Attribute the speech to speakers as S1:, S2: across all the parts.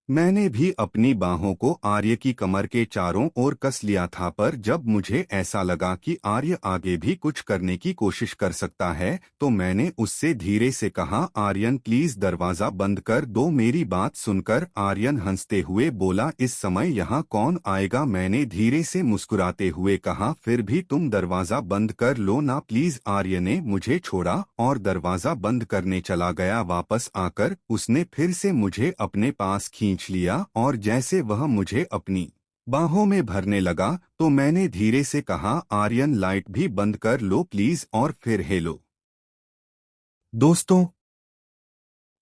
S1: मैंने भी अपनी बाहों को आर्य की कमर के चारों ओर कस लिया था, पर जब मुझे ऐसा लगा कि आर्य आगे भी कुछ करने की कोशिश कर सकता है तो मैंने उससे धीरे से कहा, आर्यन प्लीज दरवाजा बंद कर दो। मेरी बात सुनकर आर्यन हंसते हुए बोला, इस समय यहाँ कौन आएगा। मैंने धीरे से मुस्कुराते हुए कहा, फिर भी तुम दरवाजा बंद कर लो ना प्लीज। आर्य ने मुझे छोड़ा और दरवाजा बंद करने चला गया। वापस आकर उसने फिर से मुझे अपने पास खींच लिया और जैसे वह मुझे अपनी बाहों में भरने लगा तो मैंने धीरे से कहा, आर्यन लाइट भी बंद कर लो प्लीज। और फिर हेलो दोस्तों,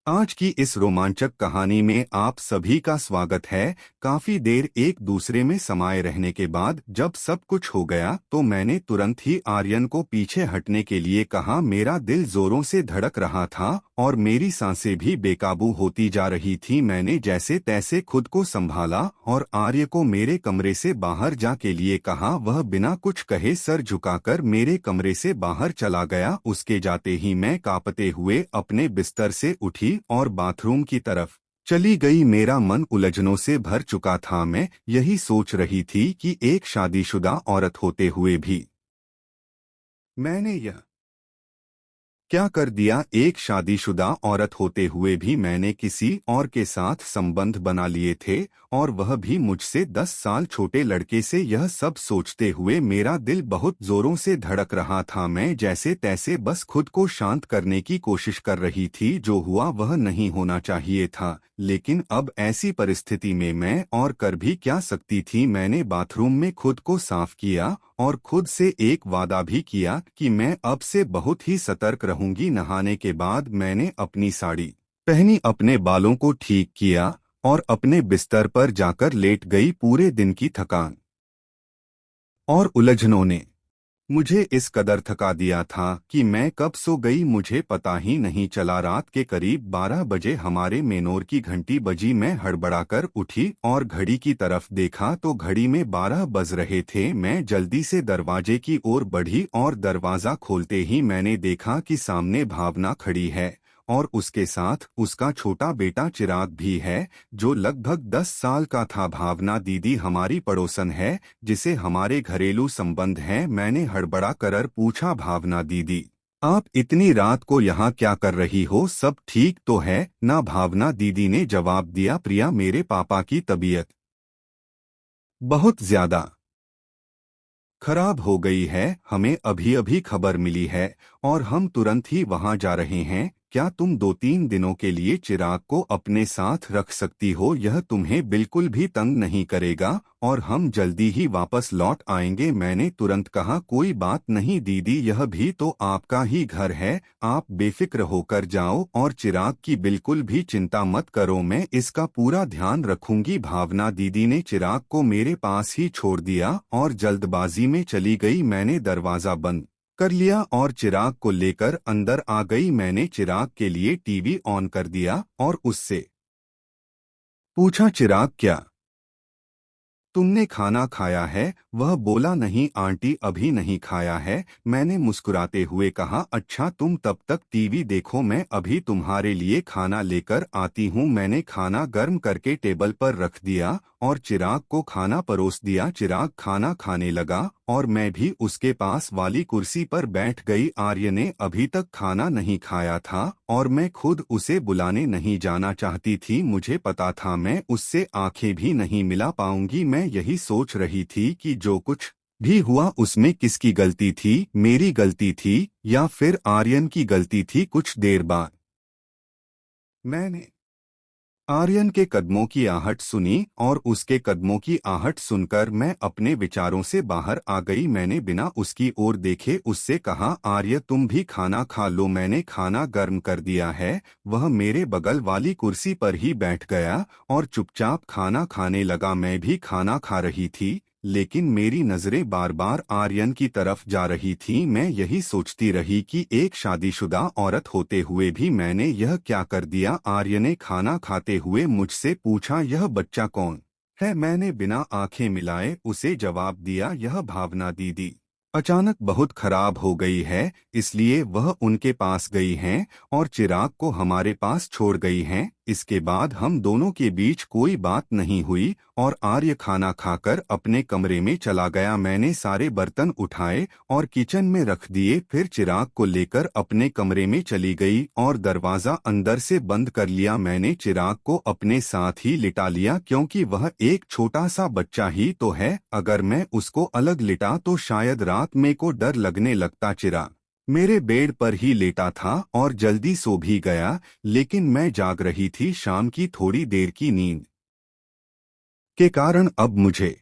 S1: आज की इस रोमांचक कहानी में आप सभी का स्वागत है। काफी देर एक दूसरे में समाये रहने के बाद जब सब कुछ हो गया तो मैंने तुरंत ही आर्यन को पीछे हटने के लिए कहा। मेरा दिल जोरों से धड़क रहा था और मेरी सांसें भी बेकाबू होती जा रही थी। मैंने जैसे तैसे खुद को संभाला और आर्य को मेरे कमरे से बाहर जा के लिए कहा। वह बिना कुछ कहे सर झुकाकर मेरे कमरे से बाहर चला गया। उसके जाते ही मैं कांपते हुए अपने बिस्तर से उठी और बाथरूम की तरफ चली गई। मेरा मन उलझनों से भर चुका था। मैं यही सोच रही थी कि एक शादीशुदा औरत होते हुए भी मैंने यह क्या कर दिया। एक शादीशुदा औरत होते हुए भी मैंने किसी और के साथ संबंध बना लिए थे और वह भी मुझसे 10 साल छोटे लड़के से। यह सब सोचते हुए मेरा दिल बहुत जोरों से धड़क रहा था। मैं जैसे तैसे बस खुद को शांत करने की कोशिश कर रही थी। जो हुआ वह नहीं होना चाहिए था, लेकिन अब ऐसी परिस्थिति में मैं और कर भी क्या सकती थी। मैंने बाथरूम में खुद को साफ किया और खुद से एक वादा भी किया कि मैं अब से बहुत ही सतर्क रहूंगी। नहाने के बाद मैंने अपनी साड़ी पहनी, अपने बालों को ठीक किया और अपने बिस्तर पर जाकर लेट गई। पूरे दिन की थकान और उलझनों ने मुझे इस कदर थका दिया था कि मैं कब सो गई मुझे पता ही नहीं चला। रात के करीब 12 बजे हमारे मेनोर की घंटी बजी। मैं हड़बड़ाकर उठी और घड़ी की तरफ देखा तो घड़ी में 12 बज रहे थे। मैं जल्दी से दरवाजे की ओर बढ़ी और दरवाजा खोलते ही मैंने देखा कि सामने भावना खड़ी है और उसके साथ उसका छोटा बेटा चिराग भी है, जो लगभग 10 साल का था। भावना दीदी हमारी पड़ोसन है जिसे हमारे घरेलू संबंध हैं। मैंने हड़बड़ा कर पूछा, भावना दीदी आप इतनी रात को यहाँ क्या कर रही हो, सब ठीक तो है ना। भावना दीदी ने जवाब दिया, प्रिया मेरे पापा की तबीयत बहुत ज्यादा खराब हो गई है। हमें अभी अभी खबर मिली है और हम तुरंत ही वहां जा रहे हैं। क्या तुम 2-3 दिनों के लिए चिराग को अपने साथ रख सकती हो? यह तुम्हें बिल्कुल भी तंग नहीं करेगा और हम जल्दी ही वापस लौट आएंगे। मैंने तुरंत कहा, कोई बात नहीं दीदी, यह भी तो आपका ही घर है, आप बेफिक्र होकर जाओ और चिराग की बिल्कुल भी चिंता मत करो, मैं इसका पूरा ध्यान रखूंगी। भावना दीदी ने चिराग को मेरे पास ही छोड़ दिया और जल्दबाजी में चली गई। मैंने दरवाजा बंद कर लिया और चिराग को लेकर अंदर आ गई। मैंने चिराग के लिए टीवी ऑन कर दिया और उससे पूछा, चिराग क्या तुमने खाना खाया है? वह बोला, नहीं आंटी अभी नहीं खाया है। मैंने मुस्कुराते हुए कहा, अच्छा तुम तब तक टीवी देखो, मैं अभी तुम्हारे लिए खाना लेकर आती हूँ। मैंने खाना गर्म करके टेबल पर रख दिया और चिराग को खाना परोस दिया। चिराग खाना खाने लगा और मैं भी उसके पास वाली कुर्सी पर बैठ गई। आर्य ने अभी तक खाना नहीं खाया था और मैं खुद उसे बुलाने नहीं जाना चाहती थी। मुझे पता था मैं उससे आंखें भी नहीं मिला पाऊंगी। मैं यही सोच रही थी कि जो कुछ भी हुआ उसमें किसकी गलती थी, मेरी गलती थी या फिर आर्यन की गलती थी। कुछ देर बाद मैंने आर्यन के कदमों की आहट सुनी और उसके कदमों की आहट सुनकर मैं अपने विचारों से बाहर आ गई। मैंने बिना उसकी ओर देखे उससे कहा, आर्य तुम भी खाना खा लो, मैंने खाना गर्म कर दिया है। वह मेरे बगल वाली कुर्सी पर ही बैठ गया और चुपचाप खाना खाने लगा। मैं भी खाना खा रही थी लेकिन मेरी नजरें बार बार आर्यन की तरफ जा रही थीं। मैं यही सोचती रही कि एक शादीशुदा औरत होते हुए भी मैंने यह क्या कर दिया। आर्य ने खाना खाते हुए मुझसे पूछा, यह बच्चा कौन है? मैंने बिना आंखें मिलाए उसे जवाब दिया, यह भावना दीदी अचानक बहुत खराब हो गई है, इसलिए वह उनके पास गई हैं और चिराग को हमारे पास छोड़ गई हैं। इसके बाद हम दोनों के बीच कोई बात नहीं हुई और आर्य खाना खाकर अपने कमरे में चला गया। मैंने सारे बर्तन उठाए और किचन में रख दिए, फिर चिराग को लेकर अपने कमरे में चली गई और दरवाजा अंदर से बंद कर लिया। मैंने चिराग को अपने साथ ही लिटा लिया क्योंकि वह एक छोटा सा बच्चा ही तो है, अगर मैं उसको अलग लिटा तो शायद रात में को डर लगने लगता। चिराग मेरे बेड पर ही लेटा था और जल्दी सो भी गया, लेकिन मैं जाग रही थी। शाम की थोड़ी देर की नींद के कारण अब मुझे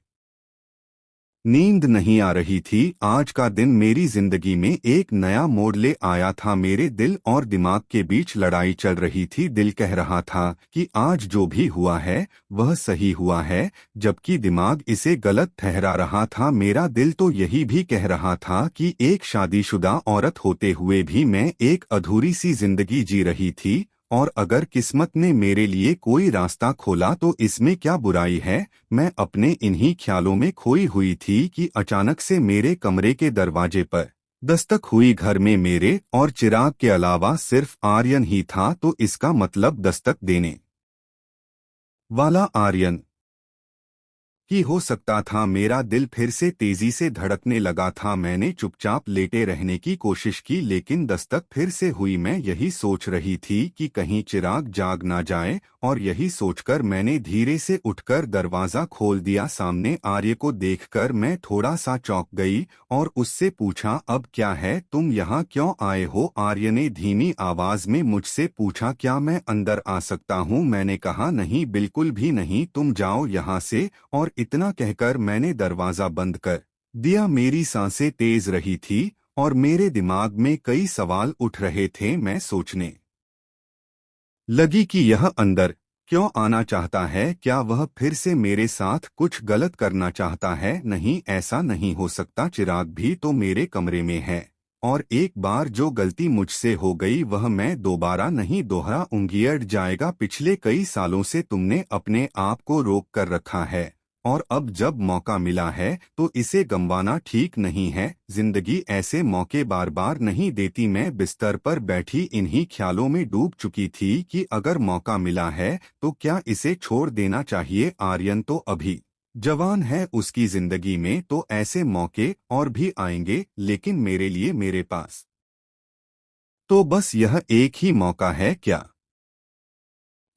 S1: नींद नहीं आ रही थी। आज का दिन मेरी जिंदगी में एक नया मोड़ ले आया था। मेरे दिल और दिमाग के बीच लड़ाई चल रही थी। दिल कह रहा था कि आज जो भी हुआ है वह सही हुआ है, जबकि दिमाग इसे गलत ठहरा रहा था। मेरा दिल तो यही भी कह रहा था कि एक शादीशुदा औरत होते हुए भी मैं एक अधूरी सी जिंदगी जी रही थी, और अगर किस्मत ने मेरे लिए कोई रास्ता खोला तो इसमें क्या बुराई है। मैं अपने इन्हीं ख्यालों में खोई हुई थी कि अचानक से मेरे कमरे के दरवाजे पर दस्तक हुई। घर में मेरे और चिराग के अलावा सिर्फ आर्यन ही था, तो इसका मतलब दस्तक देने वाला आर्यन ही हो सकता था। मेरा दिल फिर से तेजी से धड़कने लगा था। मैंने चुपचाप लेटे रहने की कोशिश की, लेकिन दस्तक फिर से हुई। मैं यही सोच रही थी कि कहीं चिराग जाग ना जाए, और यही सोचकर मैंने धीरे से उठकर दरवाजा खोल दिया। सामने आर्य को देखकर मैं थोड़ा सा चौंक गई और उससे पूछा, अब क्या है, तुम यहाँ क्यों आए हो? आर्य ने धीमी आवाज में मुझसे पूछा, क्या मैं अंदर आ सकता हूँ? मैंने कहा, नहीं, बिल्कुल भी नहीं, तुम जाओ यहाँ से। और इतना कहकर मैंने दरवाजा बंद कर दिया। मेरी सांसें तेज रही थी और मेरे दिमाग में कई सवाल उठ रहे थे। मैं सोचने लगी कि यह अंदर क्यों आना चाहता है? क्या वह फिर से मेरे साथ कुछ गलत करना चाहता है? नहीं, ऐसा नहीं हो सकता। चिराग भी तो मेरे कमरे में है, और एक बार जो गलती मुझसे हो गई वह मैं दोबारा नहीं दोहराऊंगी। अड़ जाएगा। पिछले कई सालों से तुमने अपने आप को रोक कर रखा है, और अब जब मौका मिला है तो इसे गंवाना ठीक नहीं है। जिंदगी ऐसे मौके बार बार नहीं देती। मैं बिस्तर पर बैठी इन्हीं ख्यालों में डूब चुकी थी कि अगर मौका मिला है तो क्या इसे छोड़ देना चाहिए। आर्यन तो अभी जवान है, उसकी जिंदगी में तो ऐसे मौके और भी आएंगे, लेकिन मेरे लिए मेरे पास तो बस यह एक ही मौका है। क्या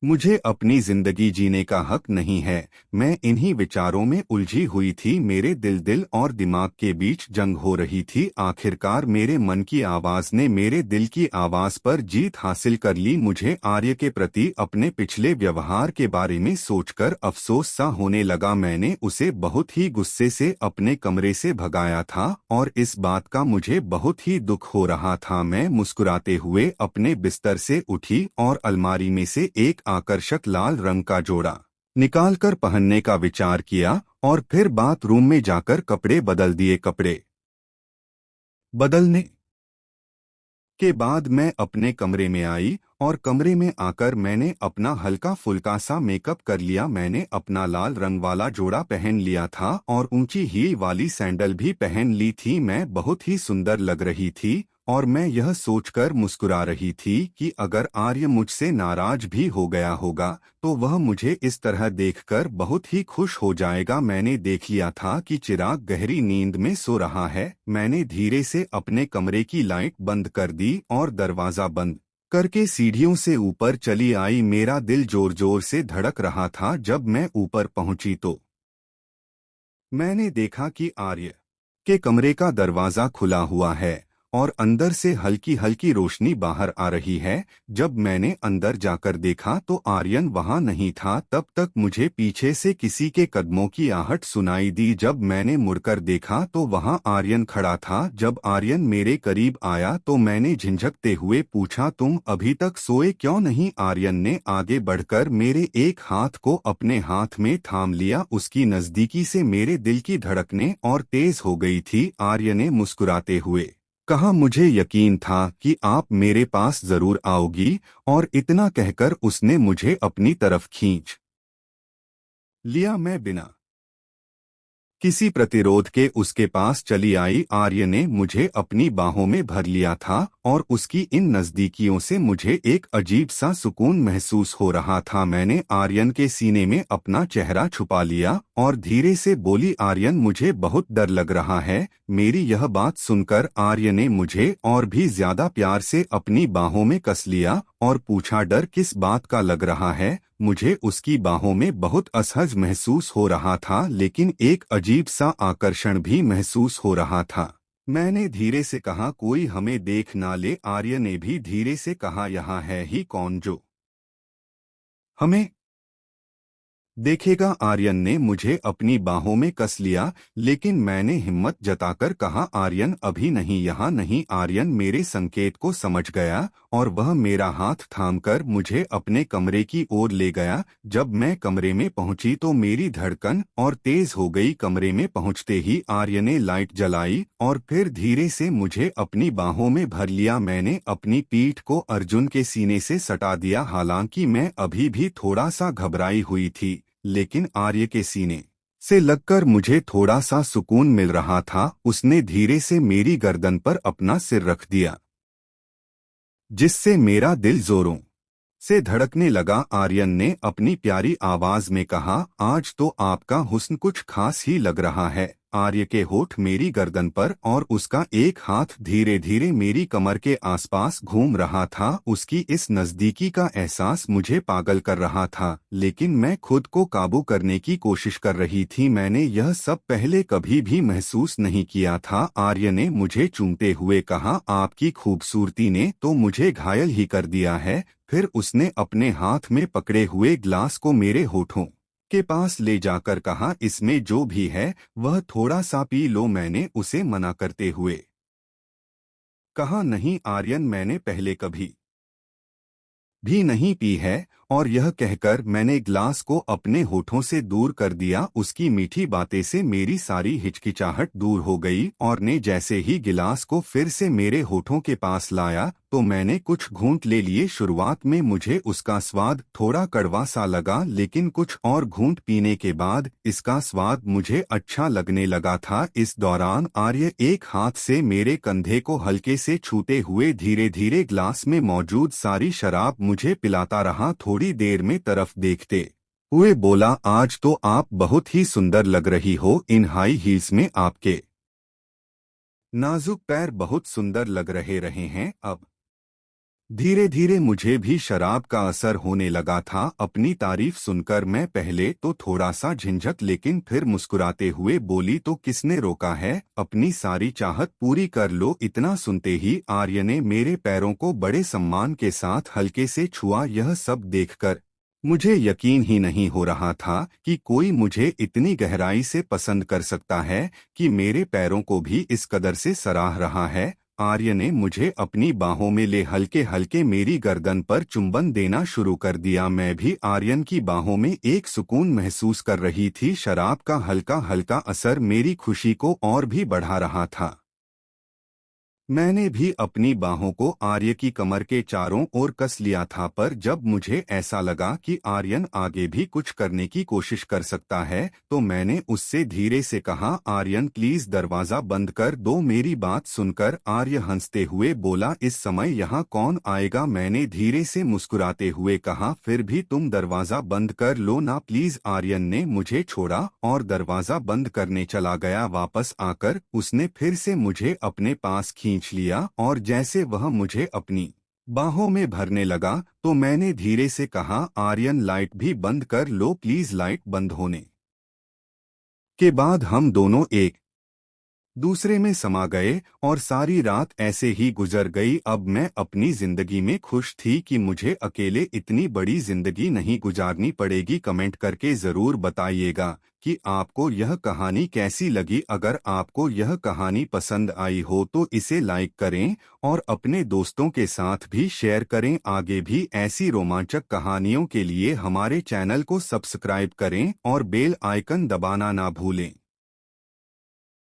S1: मुझे अपनी जिंदगी जीने का हक नहीं है? मैं इन्हीं विचारों में उलझी हुई थी। मेरे दिल और दिमाग के बीच जंग हो रही थी। आखिरकार मेरे मन की आवाज ने मेरे दिल की आवाज पर जीत हासिल कर ली। मुझे आर्य के प्रति अपने पिछले व्यवहार के बारे में सोचकर अफसोस सा होने लगा। मैंने उसे बहुत ही गुस्से से अपने कमरे से भगाया था और इस बात का मुझे बहुत ही दुख हो रहा था। मैं मुस्कुराते हुए अपने बिस्तर से उठी और अलमारी में से एक आकर्षक लाल रंग का जोड़ा निकालकर पहनने का विचार किया, और फिर बाथरूम में जाकर कपड़े बदल दिए। कपड़े बदलने के बाद मैं अपने कमरे में आई, और कमरे में आकर मैंने अपना हल्का फुल्का सा मेकअप कर लिया। मैंने अपना लाल रंग वाला जोड़ा पहन लिया था और ऊंची हील वाली सैंडल भी पहन ली थी। मैं बहुत ही सुंदर लग रही थी, और मैं यह सोचकर मुस्कुरा रही थी कि अगर आर्य मुझसे नाराज भी हो गया होगा तो वह मुझे इस तरह देखकर बहुत ही खुश हो जाएगा। मैंने देख लिया था कि चिराग गहरी नींद में सो रहा है। मैंने धीरे से अपने कमरे की लाइट बंद कर दी और दरवाजा बंद करके सीढ़ियों से ऊपर चली आई। मेरा दिल जोर जोर से धड़क रहा था। जब मैं ऊपर पहुंची तो मैंने देखा कि आर्य के कमरे का दरवाजा खुला हुआ है और अंदर से हल्की हल्की रोशनी बाहर आ रही है। जब मैंने अंदर जाकर देखा तो आर्यन वहां नहीं था। तब तक मुझे पीछे से किसी के कदमों की आहट सुनाई दी। जब मैंने मुड़कर देखा तो वहां आर्यन खड़ा था। जब आर्यन मेरे करीब आया तो मैंने झिंझकते हुए पूछा, तुम अभी तक सोए क्यों नहीं? आर्यन ने आगे बढ़कर मेरे एक हाथ को अपने हाथ में थाम लिया। उसकी नजदीकी से मेरे दिल की धड़कनें और तेज हो गई थी। आर्य ने मुस्कुराते हुए कहा, मुझे यकीन था कि आप मेरे पास जरूर आओगी, और इतना कहकर उसने मुझे अपनी तरफ खींच लिया। मैं बिना किसी प्रतिरोध के उसके पास चली आई। आर्य ने मुझे अपनी बाहों में भर लिया था और उसकी इन नजदीकियों से मुझे एक अजीब सा सुकून महसूस हो रहा था। मैंने आर्यन के सीने में अपना चेहरा छुपा लिया और धीरे से बोली, आर्यन मुझे बहुत डर लग रहा है। मेरी यह बात सुनकर आर्य ने मुझे और भी ज्यादा प्यार से अपनी बाहों में कस लिया और पूछा, डर किस बात का लग रहा है? मुझे उसकी बाहों में बहुत असहज महसूस हो रहा था, लेकिन एक अजीब सा आकर्षण भी महसूस हो रहा था। मैंने धीरे से कहा, कोई हमें देख ना ले। आर्य ने भी धीरे से कहा, यहाँ है ही कौन जो हमें देखेगा। आर्यन ने मुझे अपनी बाहों में कस लिया, लेकिन मैंने हिम्मत जताकर कहा, आर्यन अभी नहीं, यहाँ नहीं। आर्यन मेरे संकेत को समझ गया और वह मेरा हाथ थामकर मुझे अपने कमरे की ओर ले गया। जब मैं कमरे में पहुंची तो मेरी धड़कन और तेज हो गई। कमरे में पहुंचते ही आर्य ने लाइट जलाई और फिर धीरे से मुझे अपनी बाहों में भर लिया। मैंने अपनी पीठ को अर्जुन के सीने से सटा दिया। हालांकि मैं अभी भी थोड़ा सा घबराई हुई थी, लेकिन आर्य के सीने से लगकर मुझे थोड़ा सा सुकून मिल रहा था। उसने धीरे से मेरी गर्दन पर अपना सिर रख दिया, जिससे मेरा दिल जोरों से धड़कने लगा। आर्यन ने अपनी प्यारी आवाज में कहा, आज तो आपका हुस्न कुछ खास ही लग रहा है। आर्य के होठ मेरी गर्दन पर और उसका एक हाथ धीरे धीरे मेरी कमर के आसपास घूम रहा था। उसकी इस नजदीकी का एहसास मुझे पागल कर रहा था, लेकिन मैं खुद को काबू करने की कोशिश कर रही थी। मैंने यह सब पहले कभी भी महसूस नहीं किया था। आर्य ने मुझे चूमते हुए कहा, आपकी खूबसूरती ने तो मुझे घायल ही कर दिया है। फिर उसने अपने हाथ में पकड़े हुए ग्लास को मेरे होठों के पास ले जाकर कहा, इसमें जो भी है वह थोड़ा सा पी लो। मैंने उसे मना करते हुए कहा, नहीं आर्यन, मैंने पहले कभी भी नहीं पी है। और यह कहकर मैंने ग्लास को अपने होठों से दूर कर दिया। उसकी मीठी बातें से मेरी सारी हिचकिचाहट दूर हो गई और ने जैसे ही गिलास को फिर से मेरे होठों के पास लाया तो मैंने कुछ घूंट ले लिए। शुरुआत में मुझे उसका स्वाद थोड़ा कड़वा सा लगा, लेकिन कुछ और घूंट पीने के बाद इसका स्वाद मुझे अच्छा लगने लगा था। इस दौरान आर्य एक हाथ से मेरे कंधे को हल्के से छूते हुए धीरे धीरे ग्लास में मौजूद सारी शराब मुझे पिलाता रहा। थोड़ी देर में तरफ देखते हुए बोला, आज तो आप बहुत ही सुंदर लग रही हो। इन हाई हील्स में आपके नाजुक पैर बहुत सुंदर लग रहे हैं। अब धीरे धीरे मुझे भी शराब का असर होने लगा था। अपनी तारीफ सुनकर मैं पहले तो थोड़ा सा झिंझक, लेकिन फिर मुस्कुराते हुए बोली, तो किसने रोका है, अपनी सारी चाहत पूरी कर लो। इतना सुनते ही आर्य ने मेरे पैरों को बड़े सम्मान के साथ हल्के से छुआ। यह सब देखकर मुझे यकीन ही नहीं हो रहा था कि कोई मुझे इतनी गहराई से पसंद कर सकता है कि मेरे पैरों को भी इस कदर से सराह रहा है। आर्य ने मुझे अपनी बाहों में ले हल्के हल्के मेरी गर्दन पर चुंबन देना शुरू कर दिया। मैं भी आर्यन की बाहों में एक सुकून महसूस कर रही थी। शराब का हल्का हल्का असर मेरी खुशी को और भी बढ़ा रहा था। मैंने भी अपनी बाहों को आर्य की कमर के चारों ओर कस लिया था, पर जब मुझे ऐसा लगा कि आर्यन आगे भी कुछ करने की कोशिश कर सकता है तो मैंने उससे धीरे से कहा, आर्यन प्लीज दरवाजा बंद कर दो। मेरी बात सुनकर आर्य हंसते हुए बोला, इस समय यहाँ कौन आएगा? मैंने धीरे से मुस्कुराते हुए कहा, फिर भी तुम दरवाजा बंद कर लो ना प्लीज। आर्यन ने मुझे छोड़ा और दरवाजा बंद करने चला गया। वापस आकर उसने फिर से मुझे अपने पास खींच लिया और जैसे वह मुझे अपनी बाहों में भरने लगा तो मैंने धीरे से कहा, आर्यन लाइट भी बंद कर लो प्लीज। लाइट बंद होने के बाद हम दोनों एक दूसरे में समा गए और सारी रात ऐसे ही गुजर गई। अब मैं अपनी जिंदगी में खुश थी कि मुझे अकेले इतनी बड़ी जिंदगी नहीं गुजारनी पड़ेगी। कमेंट करके ज़रूर बताइएगा कि आपको यह कहानी कैसी लगी। अगर आपको यह कहानी पसंद आई हो तो इसे लाइक करें और अपने दोस्तों के साथ भी शेयर करें। आगे भी ऐसी रोमांचक कहानियों के लिए हमारे चैनल को सब्सक्राइब करें और बेल आइकन दबाना ना भूलें।